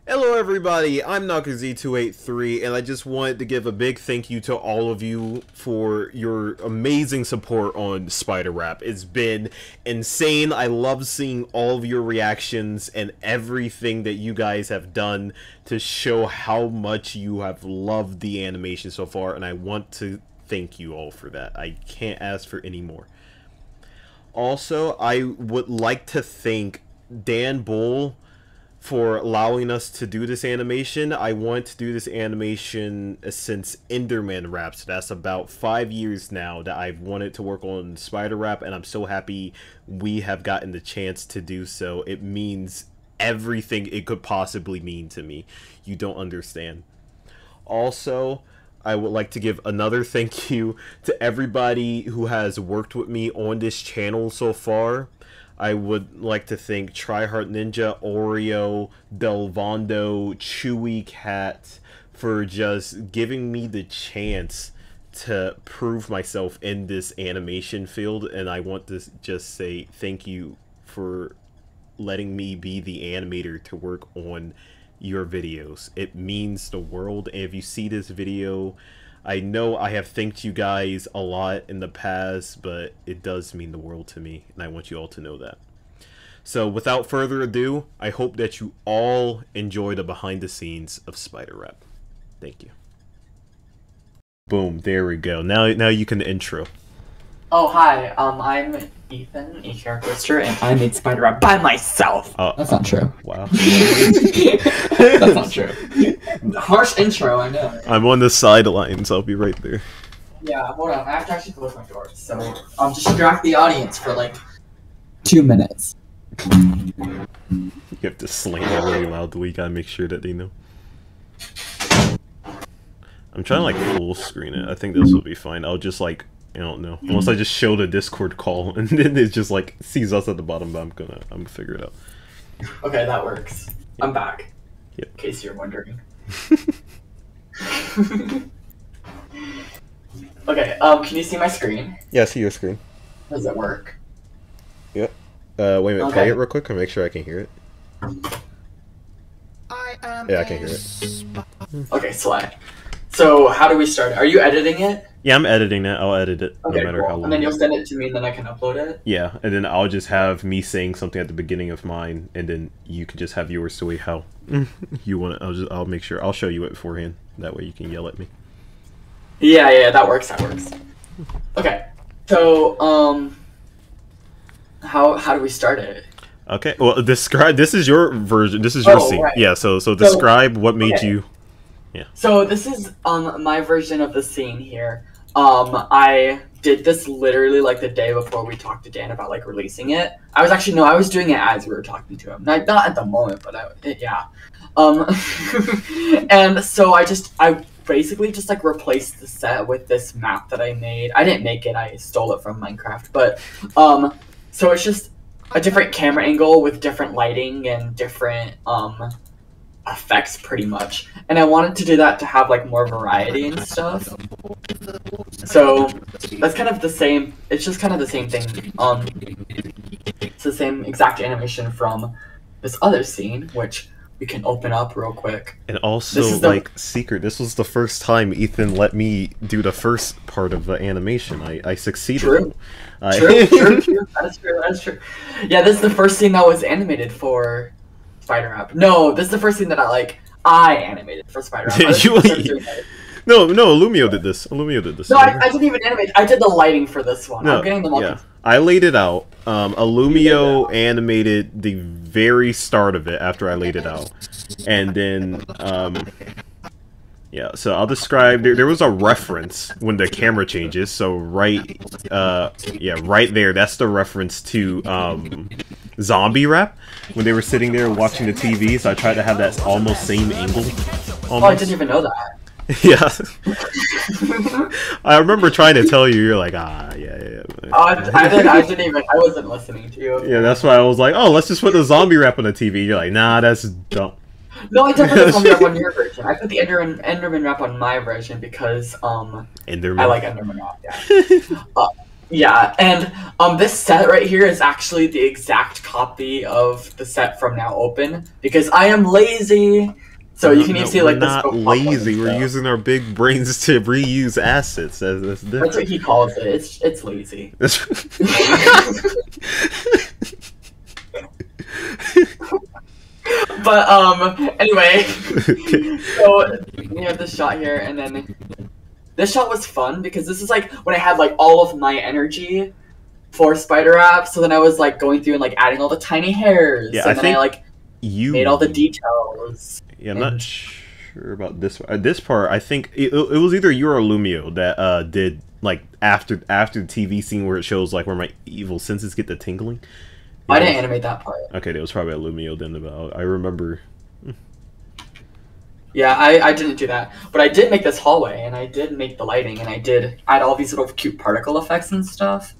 Hello everybody, I'm Knockerz283 and I just wanted to give a big thank you to all of you for your amazing support on Spider Rap. It's been insane. I love seeing all of your reactions and everything that you guys have done to show how much you have loved the animation so far, and I want to thank you all for that. I can't ask for any more. Also, I would like to thank Dan Bull for allowing us to do this animation. I want to do this animation since Enderman Rap, so that's about 5 years now that I've wanted to work on Spider Rap, and I'm so happy we have gotten the chance to do so. It means everything it could possibly mean to me. You don't understand. Also, I would like to give another thank you to everybody who has worked with me on this channel so far. I would like to thank Tryhard Ninja, Oreo, Delvondo, Chewy Cat for just giving me the chance to prove myself in this animation field, and I want to just say thank you for letting me be the animator to work on your videos. It means the world, and if you see this video, I know I have thanked you guys a lot in the past, but it does mean the world to me, and I want you all to know that. So without further ado, I hope that you all enjoy the behind the scenes of Spider Rap. Thank you. Boom, there we go. Now you can intro. Oh, hi, I'm Ethan, a character, and I made Spider Rap by myself. That's not true. Wow. That's not true. Harsh intro, I know. I'm on the sidelines. I'll be right there. Yeah, hold on. I have to actually close my door, so distract the audience for like 2 minutes. You have to slam it really loudly. You gotta make sure that they know. I'm trying to like full screen it. I think this will be fine. I'll just like, I don't know. Unless I just show the Discord call and then it just like sees us at the bottom, but I'm gonna figure it out. Okay, that works. Yep. I'm back. Yep. In case you're wondering. Okay, can you see my screen? Yeah, I see your screen. Does it work? Yep. Wait a minute, okay. Play it real quick and make sure I can hear it. Yeah, I can hear it. Okay, slide. So, how do we start? Are you editing it? Yeah, I'm editing it. I'll edit it okay, no matter cool. how long. And then you'll send it to me and then I can upload it? Yeah, and then I'll just have me saying something at the beginning of mine, and then you can just have yours the way how you want it. I'll make sure. I'll show you it beforehand. That way you can yell at me. Yeah, that works, Okay, so, how do we start it? Okay, well, describe. This is your version. This is your scene. Right. Yeah. So describe what made you. Yeah. So this is my version of the scene here. I did this literally like the day before we talked to Dan about like releasing it. I was doing it as we were talking to him. Not at the moment, but yeah. And so I basically just like replaced the set with this map that I made. I didn't make it. I stole it from Minecraft, but so it's just a different camera angle with different lighting and different effects pretty much, and I wanted to do that to have like more variety and stuff. So that's kind of the same. It's just kind of the same thing. It's the same exact animation from this other scene, which we can open up real quick. And also, like, secret, this was the first time Ethan let me do the first part of the animation. I succeeded. True. True. That is true. Yeah, this is the first scene that was animated for Spider Rap. No, this is the first scene that I animated for Spider Rap. No, Illumio did this. No, I didn't even animate. I did the lighting for this one. No, I'm getting them all. Yeah. I laid it out. Illumio animated the very start of it after I laid it out. And then, yeah, so I'll describe, there was a reference when the camera changes, so right there, that's the reference to, Zombie Rap, when they were sitting there watching the TV, so I tried to have that almost same angle. Almost. Oh, I didn't even know that. Yeah. I remember trying to tell you, you're like, yeah. Oh, I wasn't listening to you. Yeah, that's why I was like, oh, let's just put the zombie rap on the TV. You're like, nah, that's dumb. No, I did put the zombie rap on your version. I put the Enderman rap on my version because, I like Enderman rap, yeah. Yeah, and this set right here is actually the exact copy of the set from Now Open because I am lazy. So you can even see like this. We're not lazy. We're using our big brains to reuse assets. That's what he calls it. It's lazy. But anyway, so we have this shot here, and then this shot was fun because this is like when I had like all of my energy for Spider Wrap. So then I was like going through and like adding all the tiny hairs. Yeah, and then I like you made all the details. Yeah, I'm not sure about this. This part, I think it was either you or Lumio that did like after the TV scene where it shows like where my evil senses get the tingling. I didn't animate that part. Okay, it was probably a Lumio then. About I remember. Yeah, I didn't do that, but I did make this hallway, and I did make the lighting, and I did add all these little cute particle effects and stuff,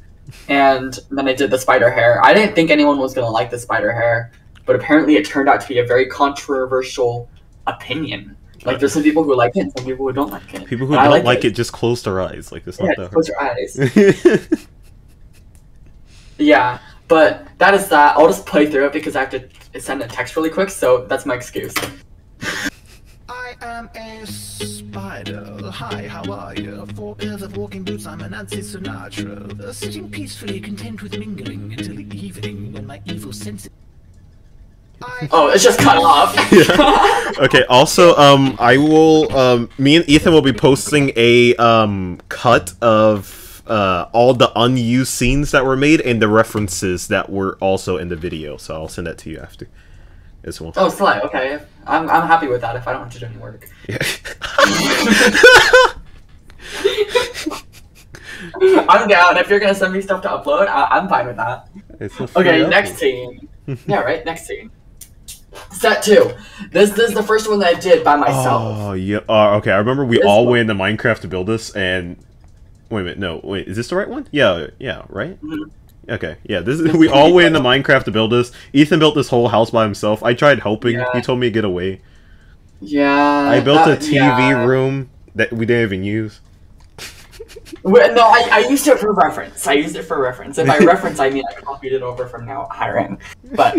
and then I did the spider hair. I didn't think anyone was gonna like the spider hair, but apparently it turned out to be a very controversial opinion. Like, there's some people who like it, and some people who don't like it. People who don't like it just close their eyes. Like, it's not that close your eyes. Yeah, but that is that. I'll just play through it because I have to send a text really quick, so that's my excuse. I am a spider. Hi, how are you? 4 pairs of walking boots, I'm a Nancy Sinatra. Sitting peacefully, content with mingling until the evening when my evil senses. Oh, it's just cut off. Yeah. Okay. Also, I will. Me and Ethan will be posting a cut of all the unused scenes that were made and the references that were also in the video. So I'll send that to you after as well. Oh, slay. Okay, I'm happy with that. If I don't have to do any work. Yeah. I'm down. If you're gonna send me stuff to upload, I'm fine with that. Okay, next scene. Yeah, right. Next scene. Set 2. This is the first one that I did by myself. Oh yeah. Okay. I remember we all went into Minecraft to build this, and wait a minute. No, wait. Is this the right one? Yeah. Yeah. Right. Mm-hmm. Okay. Yeah. This is we all went into Minecraft to build this. Ethan built this whole house by himself. I tried helping. Yeah. He told me to get away. Yeah. I built a TV room that we didn't even use. No, I used it for reference. If by reference, I mean I copied it over from Now Hiring. But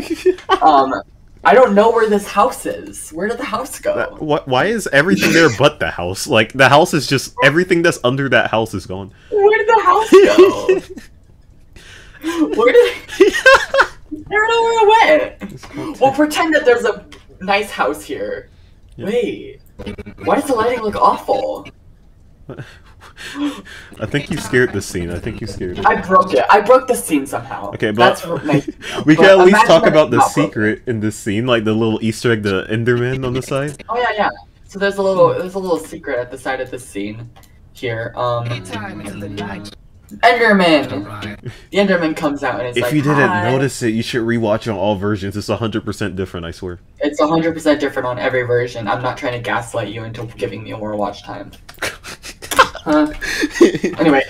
I don't know where this house is. Where did the house go? Why is everything there but the house? Like, the house is just... Everything that's under that house is gone. Where did the house go? Where did... I don't know where it went. Well, pretend that there's a nice house here. Yeah. Wait. Why does the lighting look awful? I think you scared the scene. I think you scared it. I broke it. I broke the scene somehow. Okay, but we can at least talk about the secret in this scene, like the little Easter egg, the Enderman on the side. Oh yeah. So there's a little secret at the side of this scene here. Enderman. The Enderman comes out and it's like, if you didn't notice it, you should rewatch on all versions. It's 100% different, I swear. It's 100% different on every version. I'm not trying to gaslight you into giving me more watch time. Anyway,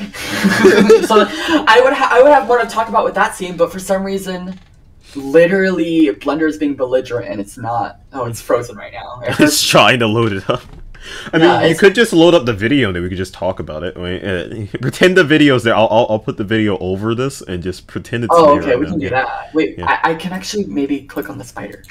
so I would have more to talk about with that scene, but for some reason, literally, Blender is being belligerent, and it's not. Oh, it's frozen right now. It's trying to load it up. I mean, you could just load up the video, and then we could just talk about it. Pretend the video's there. I'll put the video over this and just pretend it's there. Oh, okay, we can do that. Wait, yeah. I can actually maybe click on the spider.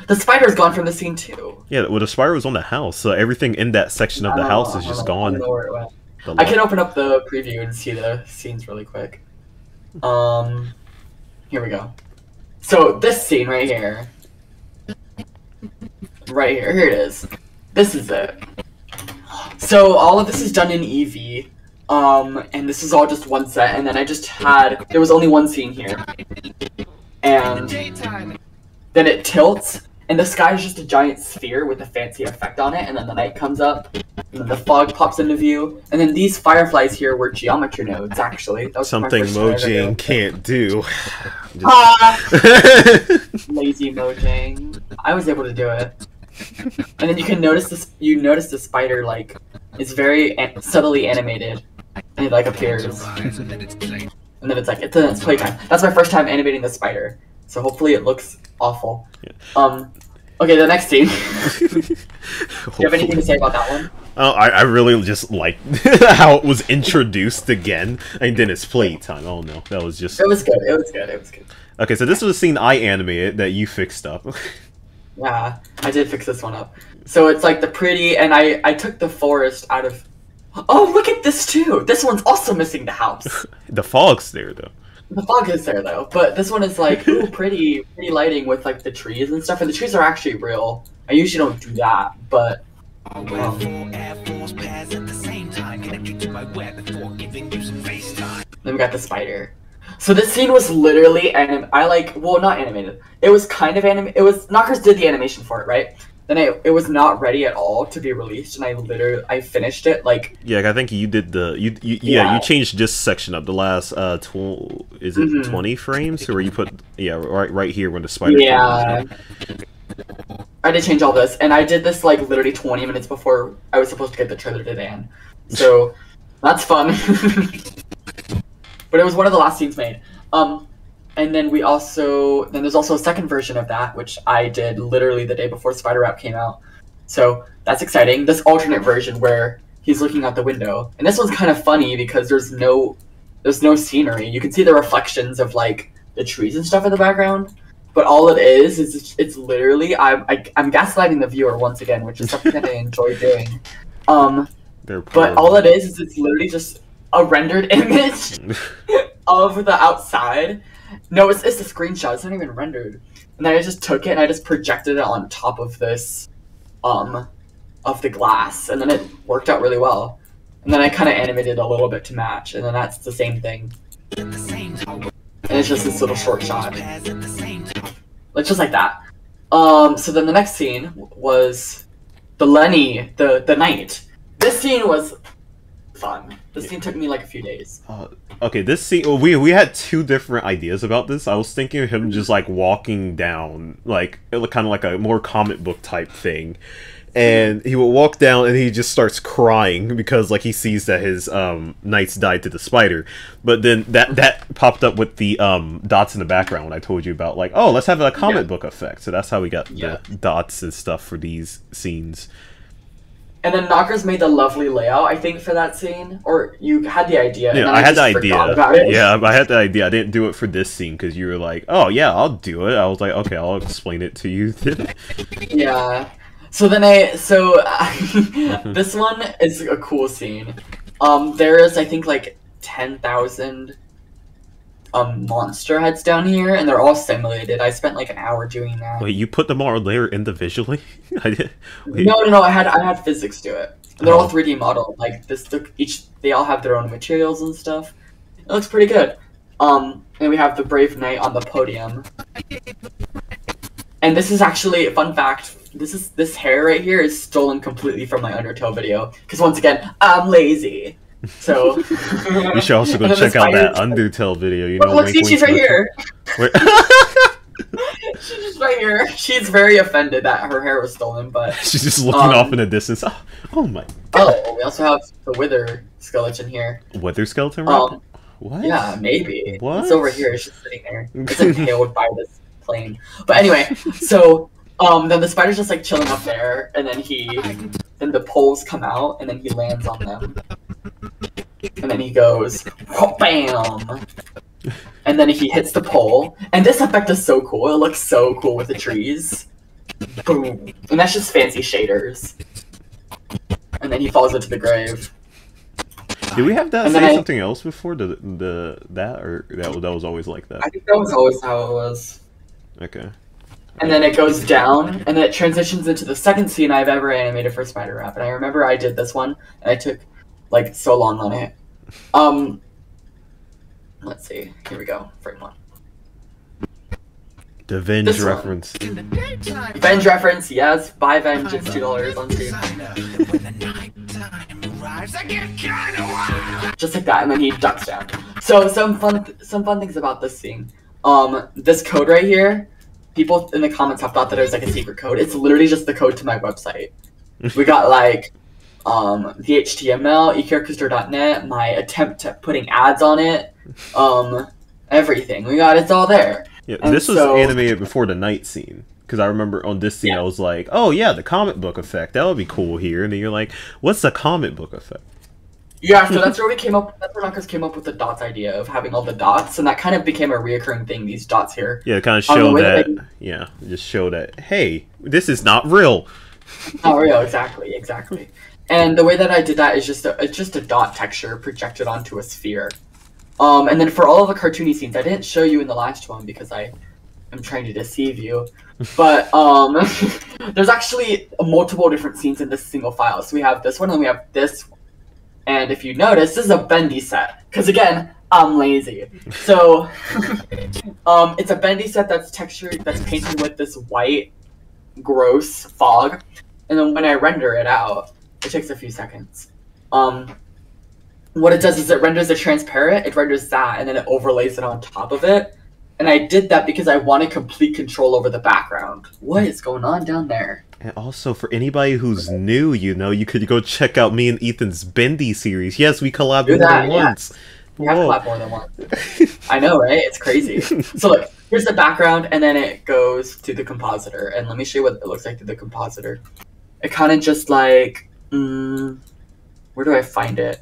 The spider's gone from the scene too. Yeah, well, the spider was on the house, so everything in that section of the house is just gone. I don't know where it went. I can open up the preview and see the scenes really quick. Here we go. So this scene right here. Here it is. This is it. So all of this is done in Eevee. And this is all just one set, and then there was only one scene here. And then it tilts. And the sky is just a giant sphere with a fancy effect on it, and then the night comes up, and then the fog pops into view, and then these fireflies here were geometry nodes, actually. That was something Mojang can't do. Lazy Mojang. I was able to do it. And then you can notice this. You notice the spider, like, is very subtly animated, and it, like, appears. And then it's like, it's playtime. That's my first time animating the spider. So hopefully it looks awful. Yeah. Okay, the next scene. Do you have anything to say about that one? Oh, I really just liked how it was introduced again. And then it's playtime. Oh no, that was just... It was good, it was good, it was good. Okay, so this was a scene I animated that you fixed up. Yeah, I did fix this one up. So it's like the pretty, and I took the forest out of... Oh, look at this too! This one's also missing the house. The fog's there, though. The fog is there though, but this one is like, ooh, pretty lighting with like the trees and stuff, and the trees are actually real. I usually don't do that, but... Then we got the spider. So this scene was literally not animated. It was kind of animated. It was Knockerz did the animation for it, right? Then it was not ready at all to be released, and I finished it like... Yeah, I think you did you changed this section up. The last 20 frames, or you put right here when the spider... Yeah. I did change all this, and I did this like literally 20 minutes before I was supposed to get the trailer to Dan. So that's fun. But it was one of the last scenes made. And then there's also a second version of that, which I did literally the day before Spider Rap came out. So that's exciting. This alternate version where he's looking out the window. And this one's kind of funny because there's no scenery. You can see the reflections of like the trees and stuff in the background. But all it is it's literally I'm gaslighting the viewer once again, which is something that I enjoy doing. But all it is it's literally just a rendered image of the outside. No, it's a screenshot. It's not even rendered. And then I just took it and I just projected it on top of this, of the glass, and then it worked out really well. And then I kind of animated a little bit to match, and then that's the same thing. And it's just this little short shot. It's just like that. So then the next scene was the Lenny, the knight. This scene was fun. This scene took me like a few days. Okay, this scene, we had two different ideas about this. I was thinking of him just like walking down, like it looked kind of like a more comic book type thing, and he would walk down and he just starts crying because like he sees that his knights died to the spider. But then that popped up with the dots in the background when I told you about, like, oh, let's have a comic book effect. So that's how we got the dots and stuff for these scenes. And then Knockerz made the lovely layout, I think, for that scene. Or you had the idea. Yeah, I had the idea. Yeah, I had the idea. I didn't do it for this scene because you were like, oh, yeah, I'll do it. I was like, okay, I'll explain it to you. Yeah. So then this one is a cool scene. There is, I think, like 10,000 monster heads down here, and they're all simulated. I spent like an hour doing that. Wait, you put them all there individually? No. I had physics do it. And they're all 3D modeled. Like they all have their own materials and stuff. It looks pretty good. And we have the Brave Knight on the podium. And this is actually a fun fact. This hair right here is stolen completely from my Undertale video. Because once again, I'm lazy. So you should also go check out that Undertale video. You know, look, see, she's right here. She's just right here. She's very offended that her hair was stolen, but she's just looking off in the distance. Oh my god. Oh, we also have the Wither skeleton here. Wither skeleton? What? Yeah, maybe. What? It's over here. It's just sitting there. It's impaled by this plane. But anyway, so then the spider's just like chilling up there, and then the poles come out, and then he lands on them. And then he goes, bam! And then he hits the pole. And this effect is so cool. It looks so cool with the trees. Boom. And that's just fancy shaders. And then he falls into the grave. Did we have that say something else before? That was always like that? I think that was always how it was. Okay. And then it goes down, and then it transitions into the second scene I've ever animated for Spider Rap. And I remember I did this one, and I took like so long on it. Let's see. Here we go. Frame one. The Venge reference. Venge reference, yes. Buy Venge. It's $2 on Steam. Just like that, and then he ducks down. So some fun things about this scene. This code right here. People in the comments have thought that it was like a secret code. It's literally just the code to my website. We got like the HTML, echaracter.net, my attempt at putting ads on it, everything. It's all there. Yeah, and this was animated before the night scene. Because I remember on this scene, Yeah. I was like, "Oh yeah, the comic book effect. That would be cool here." And then you're like, "What's the comic book effect?" Yeah, so that's where we came up. That's where Knockerz came up with the dots idea of having all the dots, and that kind of became a reoccurring thing. These dots here. Yeah, kind of the show way that. that Yeah, just show that. Hey, this is not real. Oh, real, exactly. And the way that I did that is it's just a dot texture projected onto a sphere. And then for all of the cartoony scenes, I didn't show you in the last one because I am trying to deceive you. But there's actually multiple different scenes in this single file. So we have this one and we have this one. And if you notice, this is a bendy set. Because again, I'm lazy. So it's a bendy set that's textured, that's painted with this white, gross fog. And then when I render it out, it takes a few seconds. What it does is it renders it transparent, it renders that, and then it overlays it on top of it. And I did that because I wanted complete control over the background. What is going on down there? And also, for anybody who's new, you could go check out me and Ethan's Bendy series. Yes, we collabed more than once. We have collabed more than once. I know, right? It's crazy. So look, here's the background, and then it goes to the compositor. And let me show you what it looks like to the compositor. It kind of just like, where do I find it?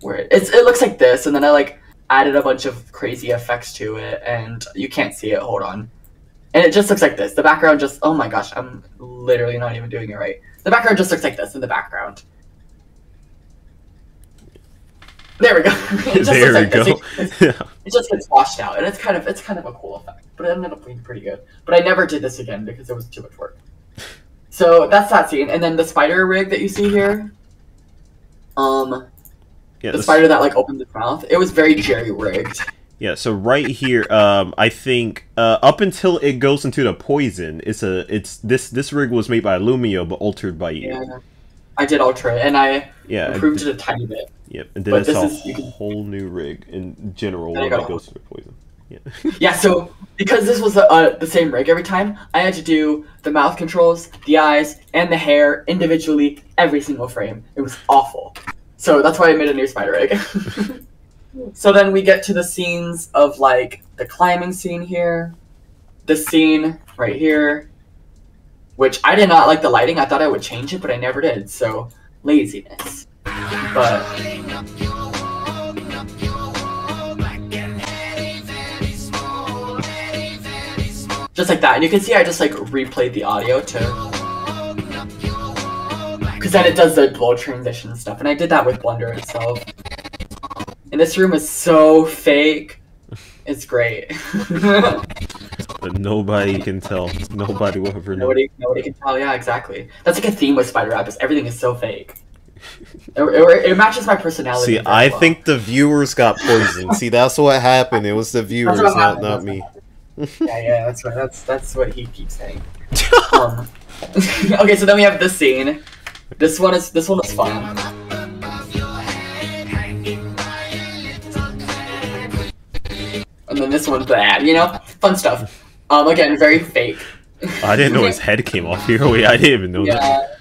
It looks like this, and then I like added a bunch of crazy effects to it, and you can't see it. Hold on. And it just looks like this. The background just, oh my gosh, I'm literally not even doing it right. The background just looks like this in the background. There we go. It just there looks we like go. this. It just gets washed out, and it's kind of a cool effect. But it ended up being pretty good. But I never did this again because it was too much work. So that's that scene, and then the spider rig that you see here. The spider that like opened its mouth. It was very jerry rigged. Yeah, so right here, I think up until it goes into the poison, this rig was made by Lumio but altered by you. Yeah, I did alter it, and I improved it a tiny bit. Yep, and then it's a whole new rig in general when it goes to the poison. Yeah. Yeah, so because this was the same rig every time, I had to do the mouth controls, the eyes, and the hair individually every single frame. It was awful. So that's why I made a new spider rig. So then we get to the scenes of like the climbing scene here, this scene right here, which I did not like the lighting. I thought I would change it, but I never did. So laziness. But just like that, and you can see I just like replayed the audio to. Because then it does the blow transition stuff, and I did that with Blender itself. And this room is so fake. It's great. But nobody can tell. Nobody will ever know. Nobody can tell. Yeah, exactly. That's like a theme with Spider Rap. Is everything is so fake. It matches my personality. See, I think the viewers got poisoned. See, that's what happened. It was the viewers, not me. Yeah, that's right. That's what he keeps saying. Okay, so then we have this scene. This one is fun. And then this one's bad, you know? Fun stuff. Again, very fake. I didn't know his head came off here. Wait, I didn't even know that.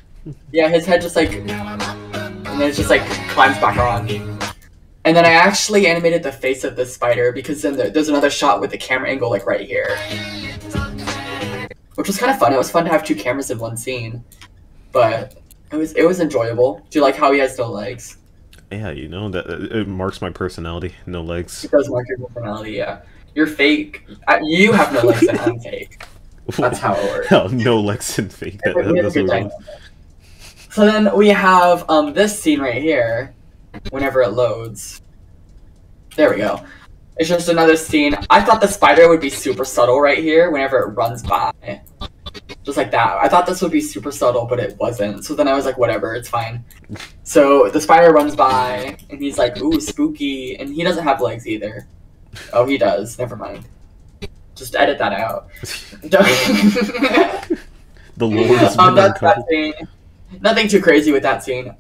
Yeah, his head just like... And then it just like climbs back on. And then I actually animated the face of the spider because then there's another shot with the camera angle like right here. Which was kind of fun. It was fun to have two cameras in one scene. But it was enjoyable. Do you like how he has no legs? Yeah, you know, that it marks my personality. No legs. It does mark your personality, yeah. You're fake. You have no legs and I'm fake. That's how it works. Oh, no legs and fake. That's what it was. So then we have this scene right here. Whenever it loads. There we go. It's just another scene. I thought the spider would be super subtle right here whenever it runs by. Just like that. I thought this would be super subtle, but it wasn't. So then I was like, whatever, it's fine. So the spider runs by, and he's like, ooh, spooky. And he doesn't have legs either. Oh, he does. Never mind. Just edit that out. The Lord's that's that scene. Nothing too crazy with that scene.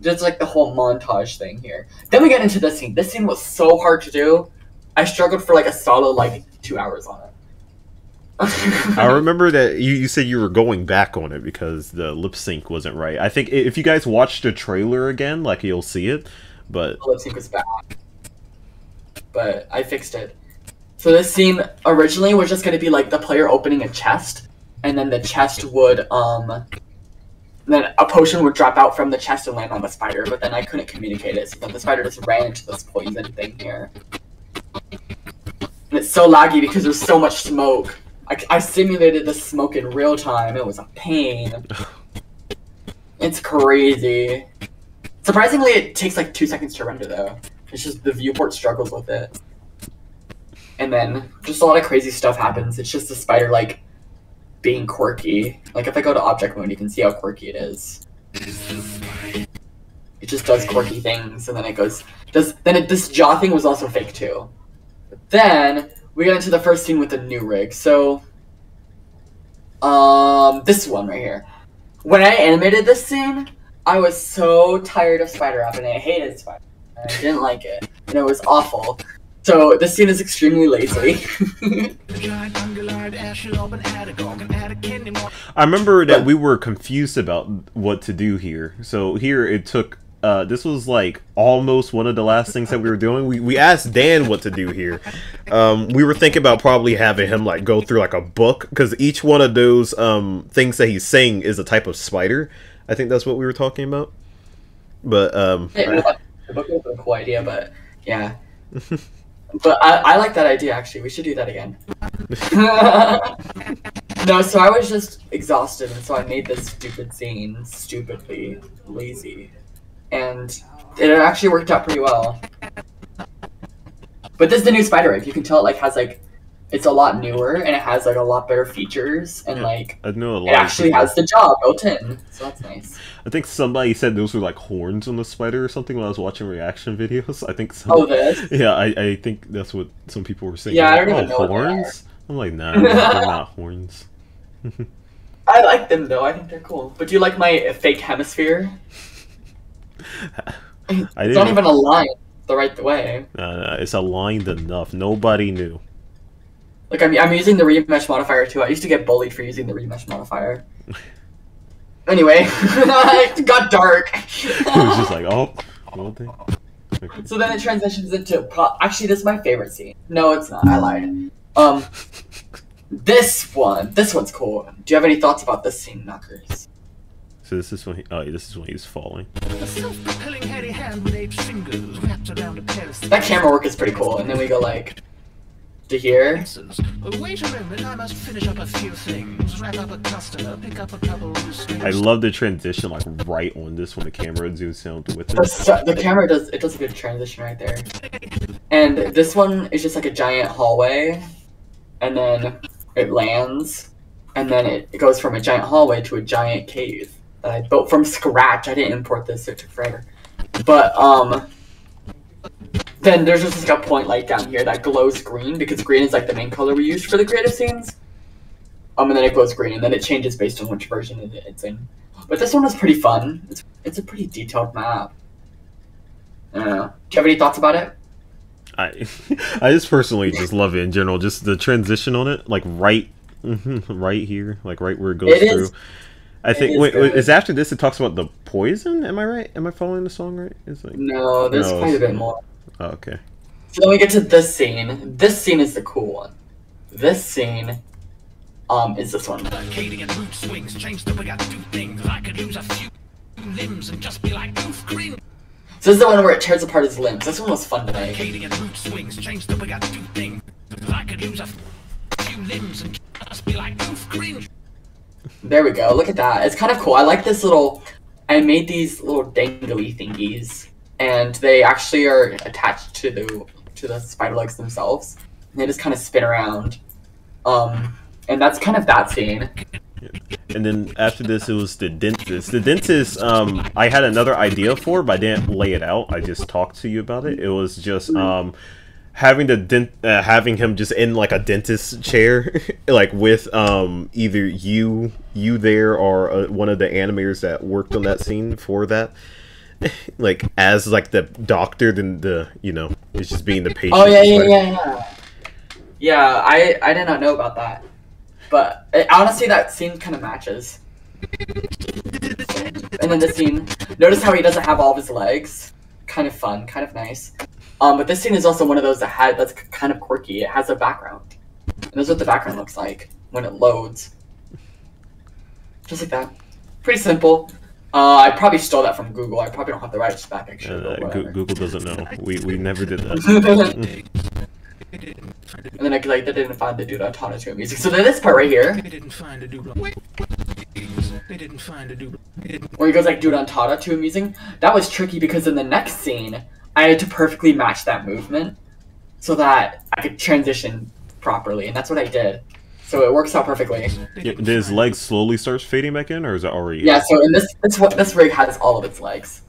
Just like the whole montage thing here. Then we get into this scene. This scene was so hard to do. I struggled for like a solid like 2 hours on it. I remember that you said you were going back on it because the lip sync wasn't right. I think if you guys watch the trailer again, like you'll see it. But the lip sync was bad. But I fixed it. So this scene originally was just going to be like the player opening a chest, and then the chest would then a potion would drop out from the chest and land on the spider, but then I couldn't communicate it, so then the spider just ran into this poison thing here. And it's so laggy because there's so much smoke. I simulated the smoke in real time. It was a pain. It's crazy. Surprisingly, it takes like 2 seconds to render though. It's just the viewport struggles with it. And then just a lot of crazy stuff happens. It's just the spider like being quirky. Like if I go to object mode, you can see how quirky it is. It just does quirky things, and then it goes this jaw thing was also fake too. But then we get into the first scene with the new rig. So this one right here. When I animated this scene, I was so tired of spider wrap and I hated spider wrap. I didn't like it, and it was awful. So this scene is extremely lazy. I remember that we were confused about what to do here. So here it took, this was like almost one of the last things that we were doing. We asked Dan what to do here. We were thinking about probably having him like go through like a book, because each one of those things that he's saying is a type of spider. I think that's what we were talking about. But the book was a cool idea, but yeah. But I like that idea, actually. We should do that again. No, so I was just exhausted, and so I made this stupid scene stupidly lazy. And it actually worked out pretty well. But this is the new spider rig. You can tell it like has like, it's a lot newer, and it has like a lot better features, and like I know a lot it actually has the jaw built in, so that's nice. I think somebody said those were like horns on the spider or something when I was watching reaction videos. I think Oh, this? Yeah, I think that's what some people were saying. Yeah, like, I don't even know horns? I'm like, nah, they're not horns. I like them though. I think they're cool. But do you like my fake hemisphere? It's not even aligned the right way. No, it's aligned enough. Nobody knew. Like I'm using the remesh modifier too. I used to get bullied for using the remesh modifier. Anyway, it got dark. It was just like, oh, okay. So then it transitions into actually, this is my favorite scene. No, it's not. I lied. This one's cool. Do you have any thoughts about this scene, Knockerz? So this is when this is when he's falling. That camera work is pretty cool, and then we go like to here. Wait a moment, I must finish up a few things. Wrap up a customer, pick up a couple loose I love the transition, like right on this when the camera zooms in with it. The camera does a good transition right there. And this one is just like a giant hallway, and then it lands, and then it goes from a giant hallway to a giant cave that I built from scratch. I didn't import this, so it took forever. But then there's just like a point light down here that glows green, because green is like the main color we used for the creative scenes. And then it glows green, and then it changes based on which version it's in. But this one was pretty fun. It's a pretty detailed map. I don't know. Do you have any thoughts about it? I just personally just love it in general. Just the transition on it, like right here, like right where it goes through. I think is after this it talks about the poison. Am I right? Am I following the song right? It's like no, there's quite a bit more. Oh, okay. So then we get to this scene. This scene is the cool one. This scene, is this one. Arcadian mood swings, change the way I do things. I could use a few limbs and just be like, oof, grin. So this is the one where it tears apart his limbs. This one was fun to make. Arcadian mood swings, change the way I do things. I could use a few limbs and just be like, oof, grin. There we go. Look at that. It's kind of cool. I like this little. I made these little dangly thingies, and they actually are attached to the spider legs themselves. And they just kind of spin around. And that's kind of that scene. And then after this, it was the dentist. The dentist, I had another idea for, but I didn't lay it out. I just talked to you about it. It was just having having him just in like a dentist chair, like with either you there or one of the animators that worked on that scene for that, like as like the doctor, then it's just being the patient. Oh yeah. Yeah, I did not know about that. But honestly, that scene kind of matches. And then this scene, notice how he doesn't have all of his legs. Kind of fun, kind of nice. But this scene is also one of those that's kind of quirky. It has a background, and this is what the background looks like when it loads. Just like that. Pretty simple. I probably stole that from Google. I probably don't have the rights back, actually. Google doesn't know. We never did that. And then they didn't find the dude on Tana 2 music. So then this part right here, They didn't find a dude. They didn't find a dude. where he goes like dude on Tana 2 music, that was tricky because in the next scene, I had to perfectly match that movement so that I could transition properly, and that's what I did. So it works out perfectly. Yeah, did his legs slowly start fading back in, or is it already? Yeah. So in this rig has all of its legs,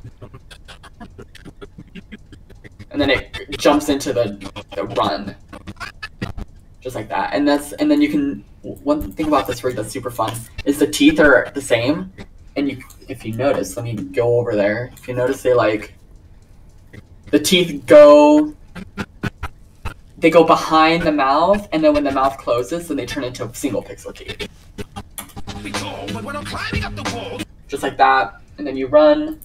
and then it jumps into the run, just like that. And then you can. One thing about this rig that's super fun is the teeth are the same, and if you notice, let me go over there. If you notice, the teeth go. They go behind the mouth, and then when the mouth closes, then they turn into single pixel teeth. Just like that, and then you run,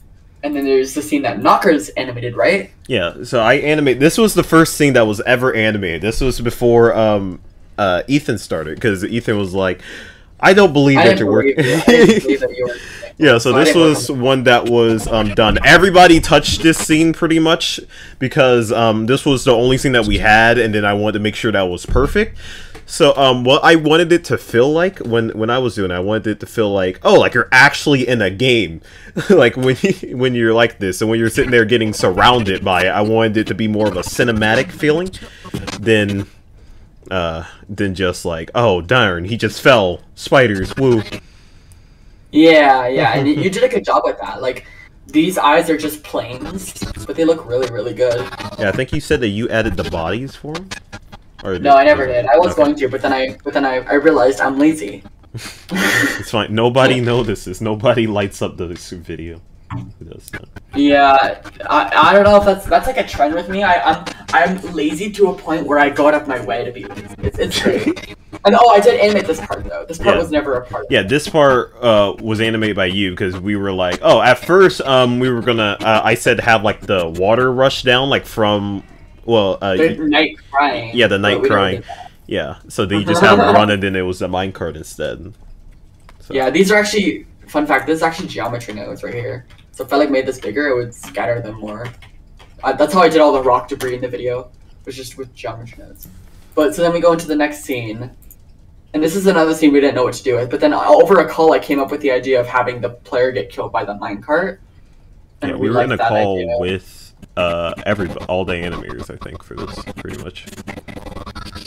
and then there's the scene that Knockerz animated, right? Yeah, so I animate. This was the first scene that was ever animated. This was before Ethan started, because Ethan was like, I don't believe that you're working. I didn't believe that you were. Yeah, so this was one that was done. Everybody touched this scene pretty much because this was the only scene that we had, and then I wanted to make sure that was perfect. So what I wanted it to feel like when I was doing it, I wanted it to feel like, oh, like you're actually in a game. Like when you're like this and when you're sitting there getting surrounded by it, I wanted it to be more of a cinematic feeling than just like, oh darn, he just fell, spiders, woo. Yeah, and you did a good job with that. Like, these eyes are just planes, but they look really, really good. Yeah, I think you said that you added the bodies for him. Or no, I never did. I was going to, but then I realized I'm lazy. It's fine. Nobody notices. Nobody lights up this video. Who does that? Yeah, I don't know if that's like a trend with me. I'm lazy to a point where I go out of my way to be lazy. It's great. And I did animate this part though. This part was never a part. Yeah, this part was animated by you because we were like, oh, at first we were gonna. I said have like the water rush down like from the night crying. Yeah, the night crying. Yeah, so then you just have them run and then it was the minecart instead. So. Yeah, these are actually fun fact. This is actually geometry nodes right here. So if I made this bigger, it would scatter them more. That's how I did all the rock debris in the video, was just with geometry nodes. But so then we go into the next scene, and this is another scene we didn't know what to do with. But then over a call, I came up with the idea of having the player get killed by the minecart. Yeah, we were in a call with all the animators, I think, for this pretty much.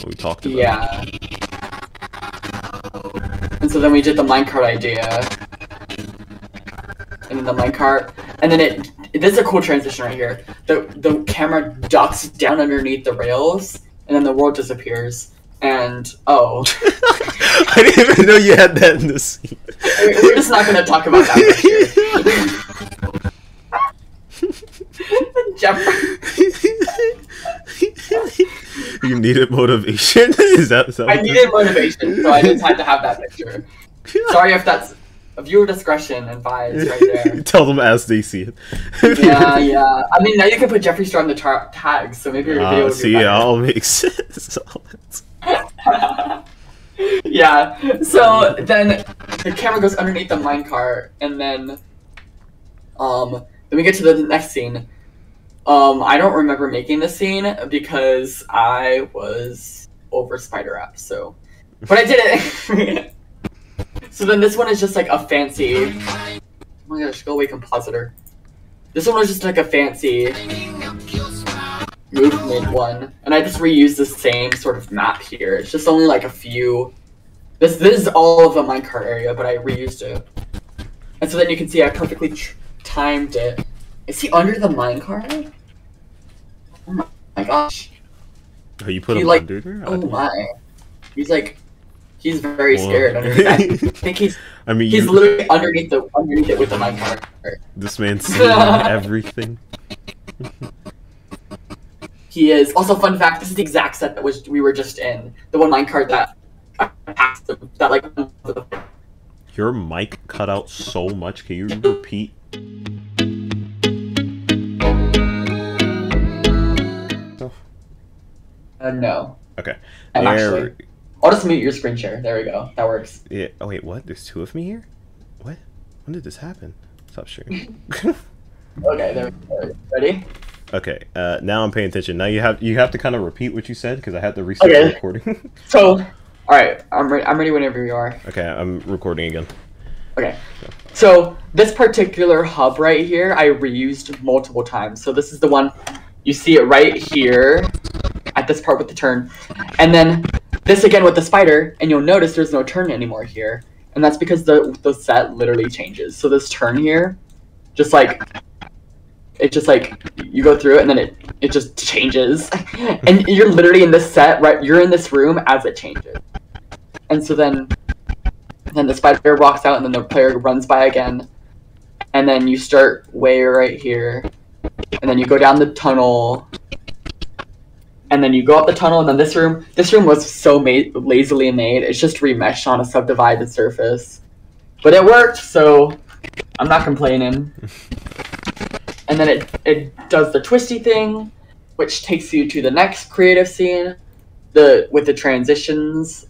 What we talked about. Yeah. And so then we did the minecart idea. And then the minecart, and then this is a cool transition right here. The camera ducks down underneath the rails, and then the world disappears. And I didn't even know you had that in the scene. We're just not gonna talk about that You needed motivation. Is that? I needed motivation, so I just had to have that picture. Sorry if that's. Viewer discretion advised right there. Tell them as they see it. yeah. I mean, now you can put Jeffree Star in the tags, so maybe your video would be better. All makes sense. Yeah, so then the camera goes underneath the minecart, and then we get to the next scene. I don't remember making this scene because I was over Spider App, so... But I did it! So then this one is just like a fancy... Oh my gosh, go away, compositor. This one was just like a fancy movement one, and I just reused the same sort of map here. It's just only like a few... This is all of the minecart area, but I reused it. And so then you can see I perfectly timed it. Is he under the minecart? Oh my gosh. Oh, you put him under there? Oh my. He's like... He's very scared underneath that. I think he's literally underneath it with the minecart. This man's seeing everything. He is. Also, fun fact, this is the exact set that we were just in. The one minecart that passed that like... Your mic cut out so much. Can you repeat? No. Okay. I'm There- actually. I'll just mute your screen share. There we go. That works. Yeah. Oh wait, what? There's two of me here? What? When did this happen? Stop sharing. Okay, there we go. Ready? Okay. Now I'm paying attention. Now you have to kind of repeat what you said because I had to restart Okay. the recording. So, all right, I'm ready whenever you are. Okay, I'm recording again. Okay. So this particular hub right here, I reused multiple times. So this is the one, you see it right here at this part with the turn. And then this again with the spider, and you'll notice there's no turn anymore here. And that's because the set literally changes. So this turn here, just like, you go through it and then it just changes. And you're literally in this set, right? You're in this room as it changes. And so then the spider walks out and then the player runs by again. And then you start way right here. And then you go down the tunnel. And then you go up the tunnel and then this room was so lazily made. It's just remeshed on a subdivided surface. But it worked, so I'm not complaining. And then it does the twisty thing, which takes you to the next creative scene, with the transitions.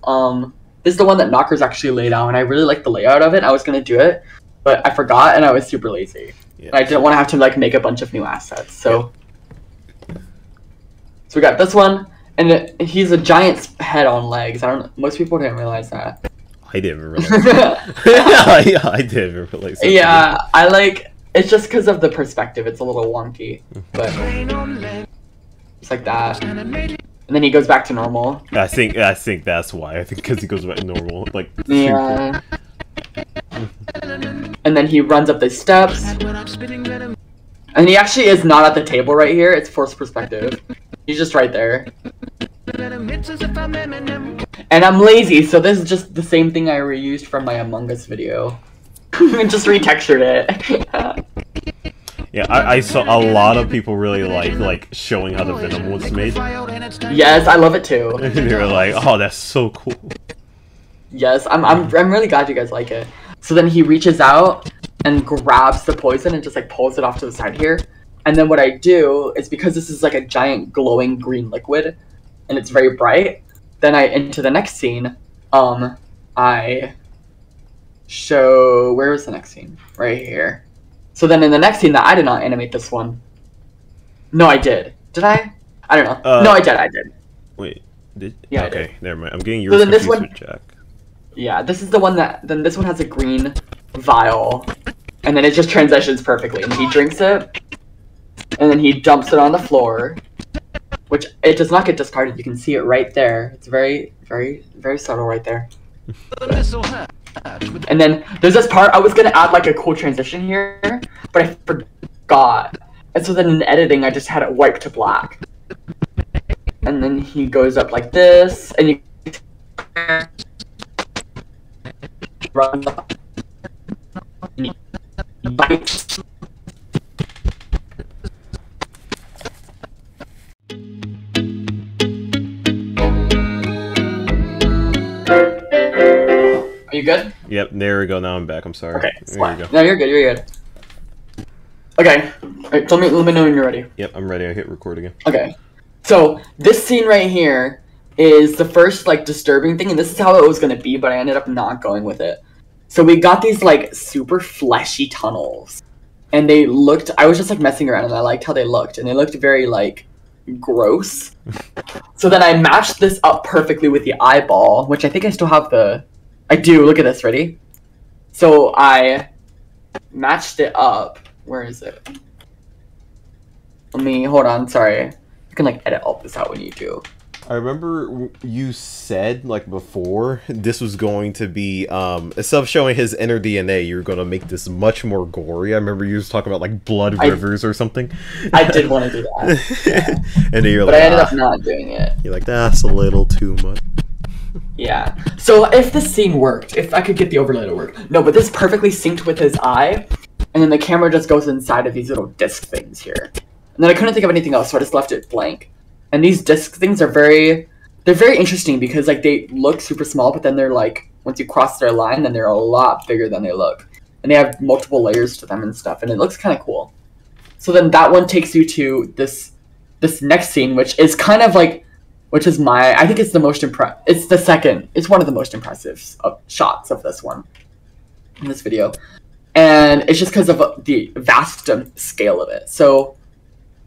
This is the one that Knockerz actually laid out, and I really like the layout of it. I was gonna do it, but I forgot, and I was super lazy. Yeah. And I didn't want to have to like make a bunch of new assets. So we got this one, and he's a giant head on legs. Most people didn't realize that. I didn't even realize. I didn't even realize. That Yeah, I like. It's just because of the perspective. It's a little wonky, but just like that. And then he goes back to normal. I think that's why. I think because he goes back to normal, like. Yeah. And then he runs up the steps. And he actually is not at the table right here. It's forced perspective. He's just right there. And I'm lazy, so this is just the same thing I reused from my Among Us video. And just retextured it. Yeah, I saw a lot of people really like showing how the Venom was made. Yes, I love it too. They were like, "Oh, that's so cool." Yes, I'm really glad you guys like it. So then he reaches out and grabs the poison and just like pulls it off to the side here. And then what I do is, because this is like a giant glowing green liquid and it's very bright, then into the next scene, I show, where is the next scene? Right here. So then in the next scene that I did not animate this one. No, I did. Did I? I don't know. No, I did. Wait, did? Yeah, Okay, I did. never mind. I'm getting So yours then this confused one- with Jack. Yeah, this is the one then this one has a green vial. And then it just transitions perfectly. And he drinks it. And then he dumps it on the floor. Which, it does not get discarded. You can see it right there. It's very, very, very subtle right there. And then there's this part, I was going to add like a cool transition here, but I forgot. And so then in editing, I just had it wiped to black. And then he goes up like this, and you runs up. And he bites. Are you good? Yep, there we go. Now I'm back. I'm sorry. Okay, There you go. No, you're good. You're good. Okay. Alright, let me know when you're ready. Yep, I'm ready. I hit record again. Okay. So this scene right here is the first like disturbing thing, and this is how it was gonna be, but I ended up not going with it. So we got these like super fleshy tunnels, and they looked. I was just like messing around, and I liked how they looked, and they looked very like gross. So then I matched this up perfectly with the eyeball, which I think I still have the. I do. Look at this. Ready? So I matched it up. Where is it? Let me hold on. Sorry. You can like edit all this out when you do. I remember you said like before this was going to be instead of showing his inner DNA, you were going to make this much more gory. I remember you was talking about like blood rivers or something. I did want to do that. Yeah. And then you're but like, I ended up not doing it. You're like, that's a little too much. Yeah. So if this scene worked, if I could get the overlay to work. No, but this perfectly synced with his eye, and then the camera just goes inside of these little disc things here. And then I couldn't think of anything else, so I just left it blank. And these disc things are they're very interesting because like they look super small, but then they're like, once you cross their line, then they're a lot bigger than they look. And they have multiple layers to them and stuff, and it looks kind of cool. So then that one takes you to this next scene, which is kind of like which is I think it's the most it's the second, it's one of the most impressive shots of this one, in this video. And it's just because of the vast scale of it. So